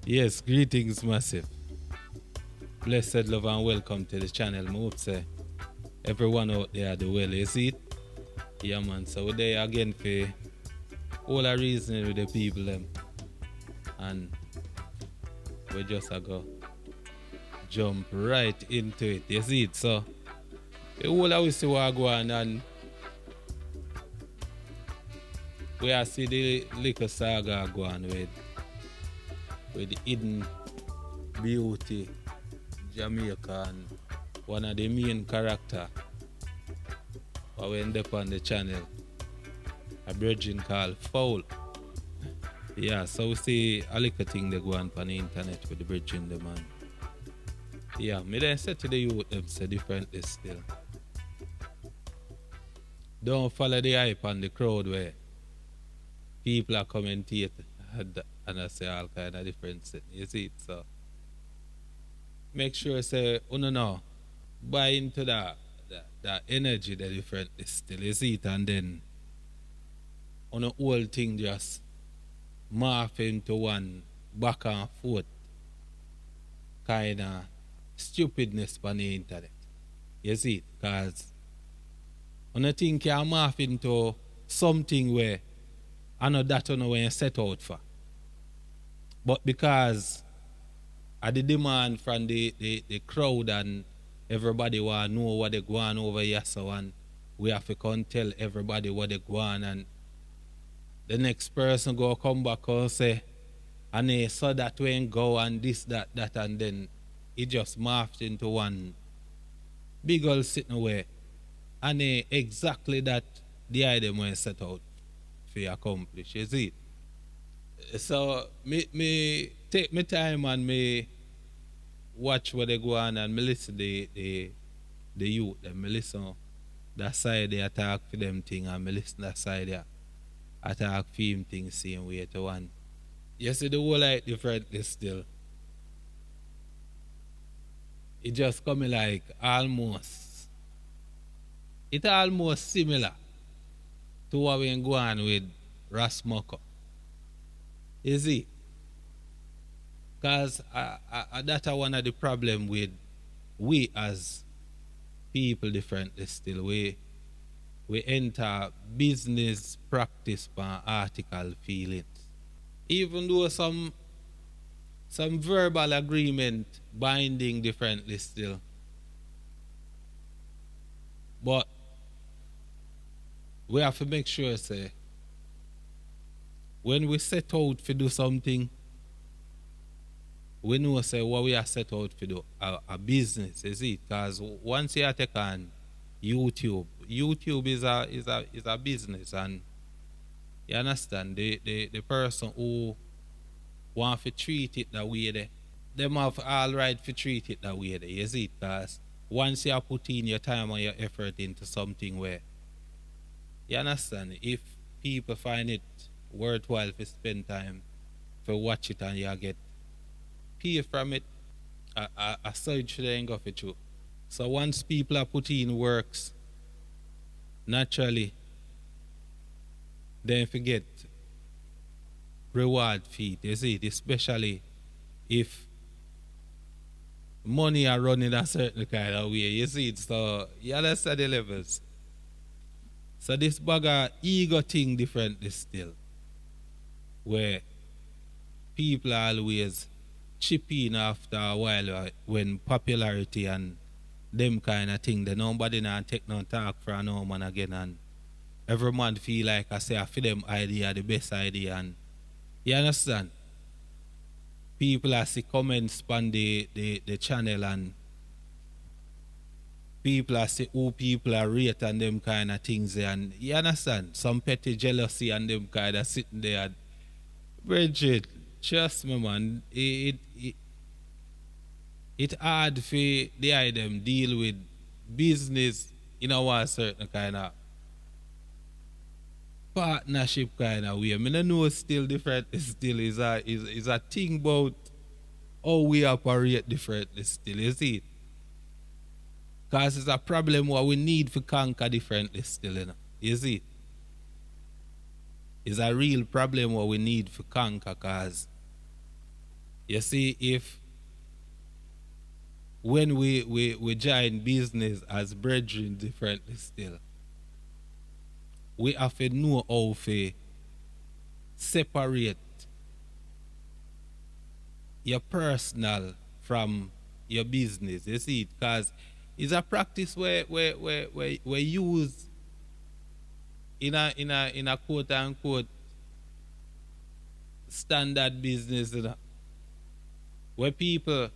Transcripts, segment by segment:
Yes, greetings, massive. Blessed love and welcome to the channel. I hope say everyone out there do well. You see it? Yeah, man. So we're there again for all our reasoning with the people them, and we just a go jump right into it. You see it? So the whole of we see what go on, and we are see the little saga go on with the hidden beauty Jamaica, and one of the main character what we end up on the channel, a virgin called FOWL. Yeah, so we see a little thing they go on the internet with the virgin the man. Yeah, me then say to the youth them say differently still. Don't follow the hype on the crowd where people are commentating and I say all kind of different things. You see it? So make sure say, oh no, buy into that energy the differently still. You see it? And then on the whole thing just morph into one back and forth kind of stupidness on the internet. You see it? Because on the thing can morph into something where I know that you know when you set out for. But because of the demand from the crowd and everybody want to know what they go on over here, so and we have to come tell everybody what they go on, and the next person go come back and say, and they saw that way and go and this, that, and then it just morphed into one big old sitting away. And exactly that the idea when set out to accomplish, you see it? So me take my time and me watch what they go on and me listen the youth, and me listen that side they attack for them thing, and me listen that side they attack for him thing same way to one. You see the whole like differently still. It just coming like almost, it almost similar to what we go on with Rasmoko. You see? Because that's one of the problem with we as people differently still. We enter business practice by article feelings. Even though some verbal agreement binding differently still. But we have to make sure say when we set out to do something, we know say what we are set out to do a business, is it? Because once you take on YouTube is a business, and you understand the person who want to treat it that way there, them have all right to treat it that way there, you see? Because once you put in your time and your effort into something where, you understand, if people find it worthwhile to spend time to watch it and you get pay from it, a surge should ain't go for you. So once people are putting in works, naturally, they forget reward feed, you see, especially if money are running a certain kind of way, you see it. So you understand the levels. So this bugger ego thing differently still, where people always chip in after a while when popularity and them kind of thing, then nobody now take no talk for no man again, and every man feel like I say I feel them idea the best idea, and you understand? People are see comments on the channel, and people are see who people are rate and them kind of things there, and you understand? Some petty jealousy and them kind of sitting there. Bridget, trust me man, it hard for the item deal with business in a certain kind of partnership kind of way. I mean, I know still different still is a thing about how we operate differently still, you see? Because it's a problem what we need to conquer differently still, you know? You see? It's a real problem what we need to conquer, because You see, if when we join business as brethren differently still, we have to know how to separate your personal from your business. You see it? Because it's a practice where use in a quote unquote standard business, you know, where people,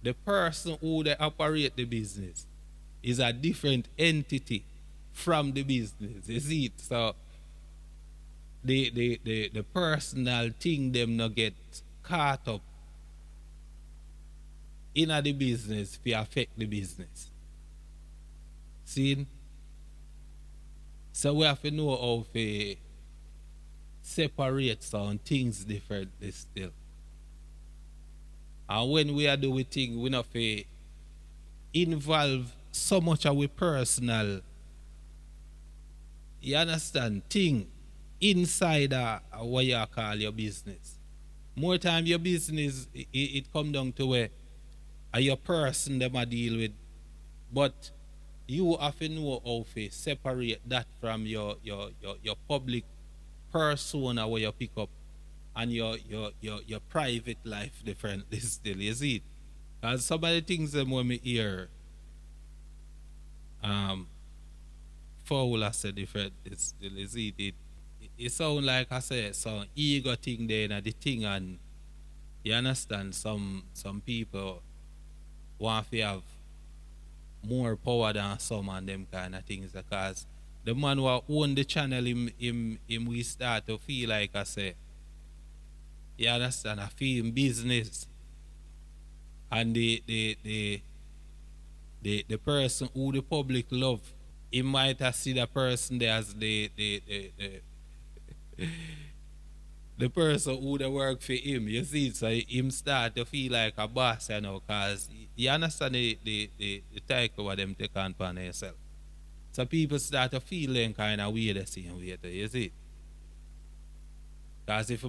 the person who they operate the business is a different entity from the business. You see it? So the personal thing them not get caught up in the business to affect the business. See? So we have to know how to separate some things differently still. And when we are doing things, we not to involve so much of our personal, you understand, thing inside what you call your business. More time your business, it come down to where your person them a deal with, but you have to know how to separate that from your public persona where you pick up and your private life differently still, you see it? Because some of the things them when me hear FOWL I say different still, you see it sound like I say some ego thing there in the thing, and you understand some people want to have more power than some and them kind of things, because the man who own the channel him we start to feel like I say, you understand, I feel in business, and the person who the public love, he might have see the person there as the person who they work for him. You see, so him start to feel like a boss, you know, because you understand the title what them take on upon themselves. So people start to feel them kind of weird the same way, you see. Because if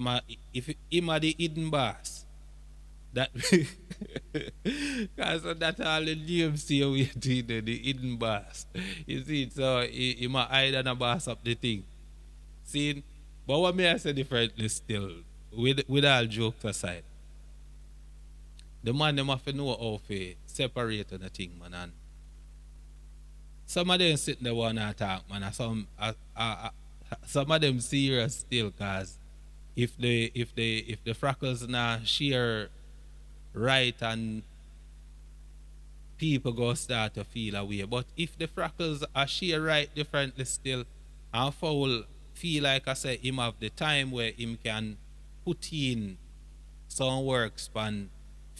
him are the hidden boss, that because that's all the names see we the hidden boss. You see, so he might hide and a boss up the thing. See, but what may I say differently still, with all jokes aside, the man them have to know how to separate on the thing, man. And some of them sitting there wanna talk, man. And some of them serious still, cause if the freckles now share right, and people go start to feel away. But if the freckles are share right differently still, and FOWL feel like I say him have the time where him can put in some works on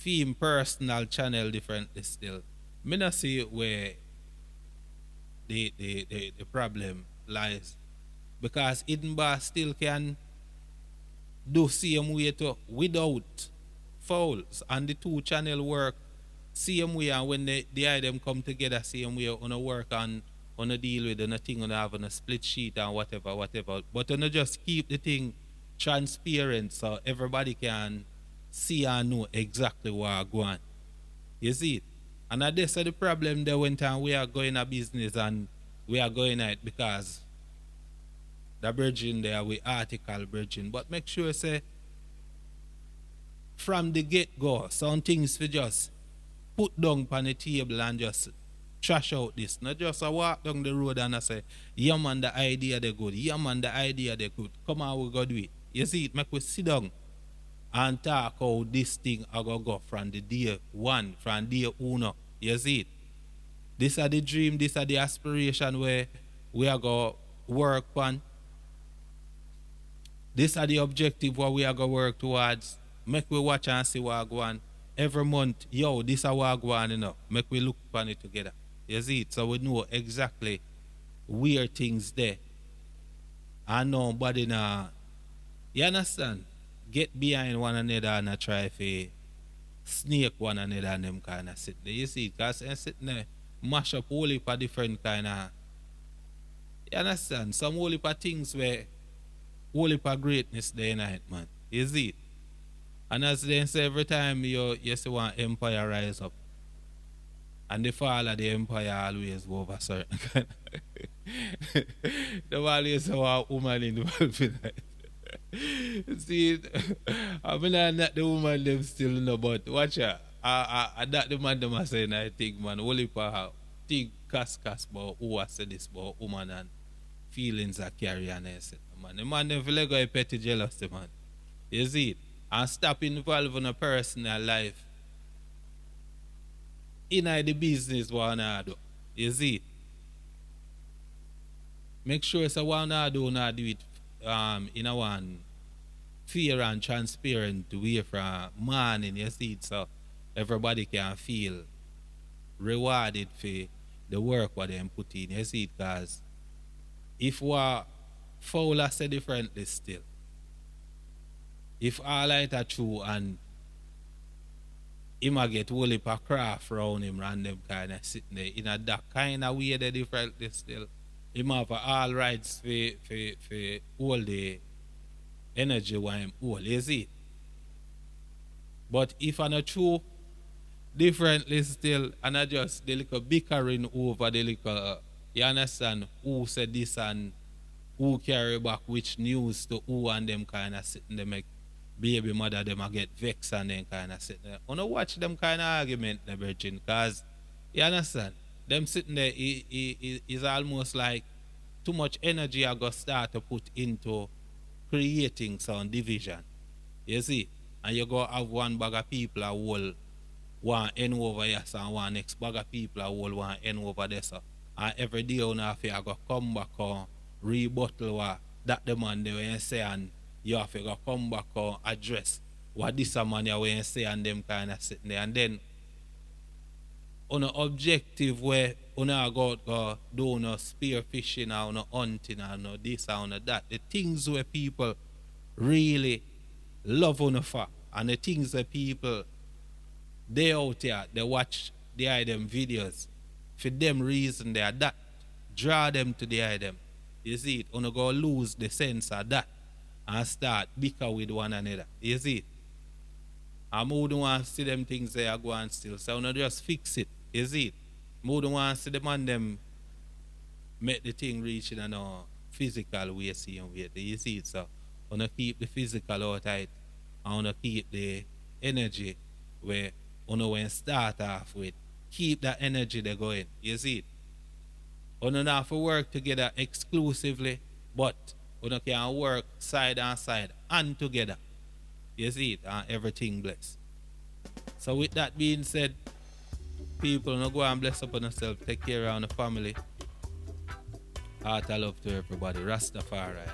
him personal channel differently still, me not see where the problem lies, because hidden bar still can do same way to without fouls, and the two channel work same way, and when the item come together same way, on a work on a deal with on a thing, on have on a split sheet and whatever, but on just keep the thing transparent so everybody can see and know exactly what going on. You see it? And that's the problem there when time we are going a business and we are going at it, because the bridging there we article bridging, but make sure say from the get go some things we just put down on the table and just trash out this. Not just a walk down the road and I say, yeah man, the idea they good, yeah man, the idea they good, come on we go do it. You see it, make we sit down and talk how this thing I go from the day one, from day uno. You see it? This are the dream, this are the aspiration where we are going to work on. This are the objective what we are going to work towards. Make we watch and see what go on. Every month, yo, this is what go on, you know. Make we look on it together. You see it? So we know exactly where things there. And nobody now, you understand? Get behind one another and try to snake one another and them kind of sit there. You see it? Because sitting there, mash up whole heap of different kind of, you understand? Some whole heap of things where whole heap of greatness there in it, man. You see it? And as they say, every time you see one empire rise up, and the fall of the empire always go over certain kind of the always say one woman involved in it. See, I mean, not the woman them still know, but watch out. I that the man them are saying, I think, man, only for think cast about who I said this about woman and feelings are carry on it, man. The man them feel like a petty jealousy, man. You see it? And stop involving a personal life in the business one do. You see it? Make sure so one do not do it in a one fair and transparent way from morning, you see it, so everybody can feel rewarded for the work what they put in, you see it, because if we FOWL say differently still, if all light are true and him a get whole heap of craft around him and them kind of sitting there in a that kind of way they differently still, him have all rights for all the energy what him hold, you see it? But if I not true differently still, and I just the little bickering over the little, you understand, who said this and who carry back which news to who and them kind of sitting there make baby mother them a get vexed and then kind of sitting there. I don't watch them kind of argument, the virgin, because you understand, them sitting there is almost like too much energy I got start to put into creating some division. You see? And you go have one bag of people a whole one end over here and one next bag of people a whole one end over there. So. And every day on have to go come back and rebuttal what that the man they when say and you have to go come back and address what this a man you when say and them kind of sitting there. And then on an objective where on a go do no spear fishing or no hunting or no this or no that. The things where people really love on the for and the things that people they out there they watch the item videos for them reason they are that draw them to the item. You see it, on go lose the sense of that and start bicker with one another. You see it? And I don't want to see them things they are going still. So I just fix it. You see it? I don't want to see the man them make the thing reach in a physical way, see and way. You see it? So I want to keep the physical out of it. I want to keep the energy where when start off with. Keep that energy there going. You see it? We don't have to work together exclusively, but we can work side and side and together. You see it? And everything blessed. So with that being said, people, no go and bless upon yourself. Take care of the family. Heart of love to everybody. Rastafari.